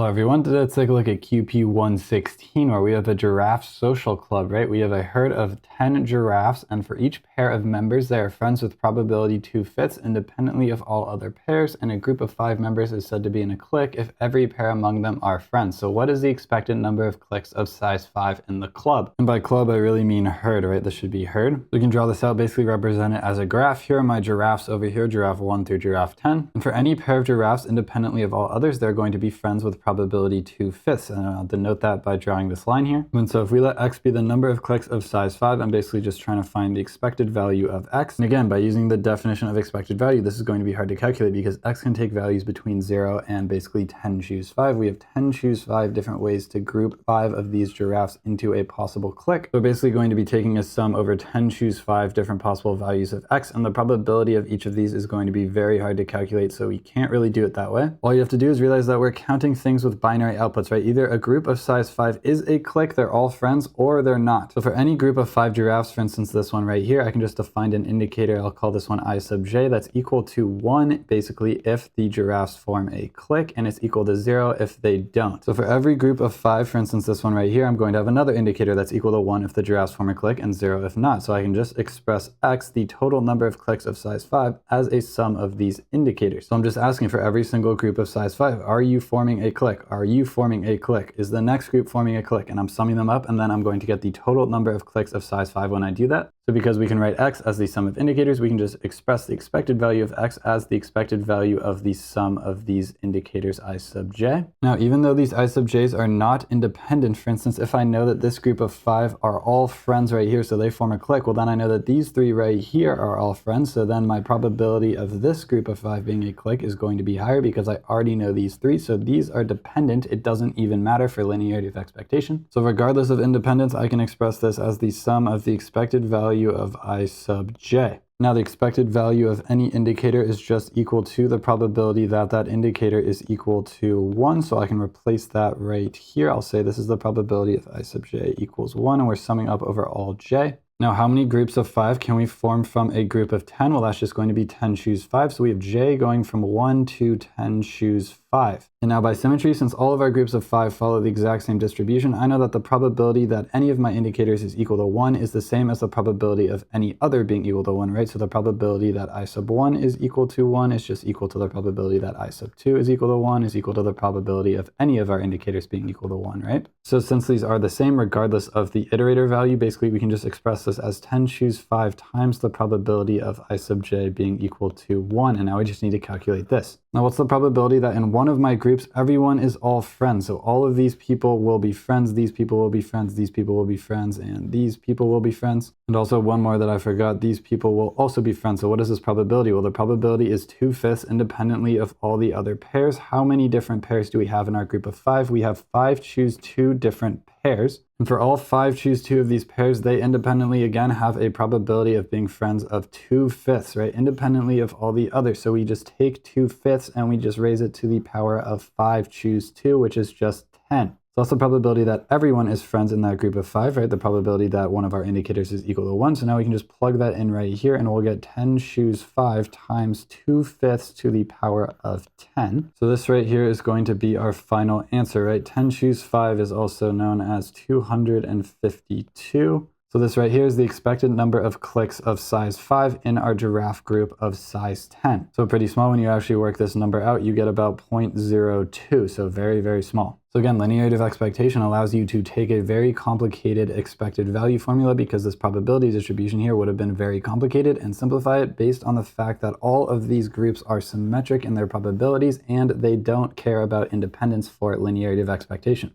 Hello everyone, today let's take a look at QP 116 where we have the Giraffe Social Club, right? We have a herd of 10 giraffes, and for each pair of members they are friends with probability 2/5 independently of all other pairs, and a group of 5 members is said to be in a clique if every pair among them are friends. So what is the expected number of cliques of size 5 in the club? And by club I really mean herd, right? This should be herd. We can draw this out, basically represent it as a graph. Here are my giraffes over here, giraffe 1 through giraffe 10. And for any pair of giraffes independently of all others, they're going to be friends with probability 2/5, and I'll denote that by drawing this line here. And so if we let x be the number of cliques of size 5, I'm basically just trying to find the expected value of x. And again, by using the definition of expected value, this is going to be hard to calculate because x can take values between 0 and basically 10 choose 5. We have 10 choose 5 different ways to group 5 of these giraffes into a possible clique. So we're basically going to be taking a sum over 10 choose 5 different possible values of x, and the probability of each of these is going to be very hard to calculate, so we can't really do it that way. All you have to do is realize that we're counting things with binary outputs, right? Either a group of size 5 is a clique, they're all friends, or they're not. So for any group of 5 giraffes, for instance this one right here, I can just define an indicator, I'll call this one I sub j, that's equal to 1 basically if the giraffes form a clique, and it's equal to 0 if they don't. So for every group of 5, for instance this one right here, I'm going to have another indicator that's equal to 1 if the giraffes form a clique and 0 if not. So I can just express x, the total number of cliques of size 5, as a sum of these indicators. So I'm just asking for every single group of size 5, are you forming a clique? Are you forming a clique? Is the next group forming a clique? And I'm summing them up, and then I'm going to get the total number of cliques of size 5 when I do that. So because we can write x as the sum of indicators, we can just express the expected value of x as the expected value of the sum of these indicators I sub j. Now, even though these I sub j's are not independent, for instance, if I know that this group of 5 are all friends right here, so they form a clique, well then I know that these 3 right here are all friends, so then my probability of this group of 5 being a clique is going to be higher because I already know these 3, so these are dependent. It doesn't even matter for linearity of expectation. So regardless of independence, I can express this as the sum of the expected value of I sub j. Now the expected value of any indicator is just equal to the probability that that indicator is equal to 1, so I can replace that right here. I'll say this is the probability of I sub j equals 1, and we're summing up over all j. Now, how many groups of 5 can we form from a group of 10? Well, that's just going to be 10 choose 5. So we have j going from 1 to 10 choose 5. And now by symmetry, since all of our groups of 5 follow the exact same distribution, I know that the probability that any of my indicators is equal to 1 is the same as the probability of any other being equal to 1, right? So the probability that I sub 1 is equal to 1 is just equal to the probability that I sub 2 is equal to 1 is equal to the probability of any of our indicators being equal to 1, right? So since these are the same regardless of the iterator value, basically we can just express this as 10 choose 5 times the probability of I sub j being equal to 1. And now we just need to calculate this. Now what's the probability that in one of my groups, everyone is all friends? So all of these people will be friends, these people will be friends, these people will be friends, and these people will be friends. And also one more that I forgot, these people will also be friends. So what is this probability? Well, the probability is 2/5 independently of all the other pairs. How many different pairs do we have in our group of 5? We have 5 choose 2 different pairs. And for all 5 choose 2 of these pairs, they independently again have a probability of being friends of 2/5, right? Independently of all the others. So we just take 2/5 and we just raise it to the power of 5 choose 2, which is just 10. So that's the probability that everyone is friends in that group of 5, right? The probability that one of our indicators is equal to 1. So now we can just plug that in right here and we'll get 10 choose 5 times 2/5 to the power of 10. So this right here is going to be our final answer, right? 10 choose 5 is also known as 252. So this right here is the expected number of cliques of size 5 in our giraffe group of size 10. So pretty small. When you actually work this number out, you get about 0.02. So very, very small. So again, linearity of expectation allows you to take a very complicated expected value formula, because this probability distribution here would have been very complicated, and simplify it based on the fact that all of these groups are symmetric in their probabilities and they don't care about independence for linearity of expectation.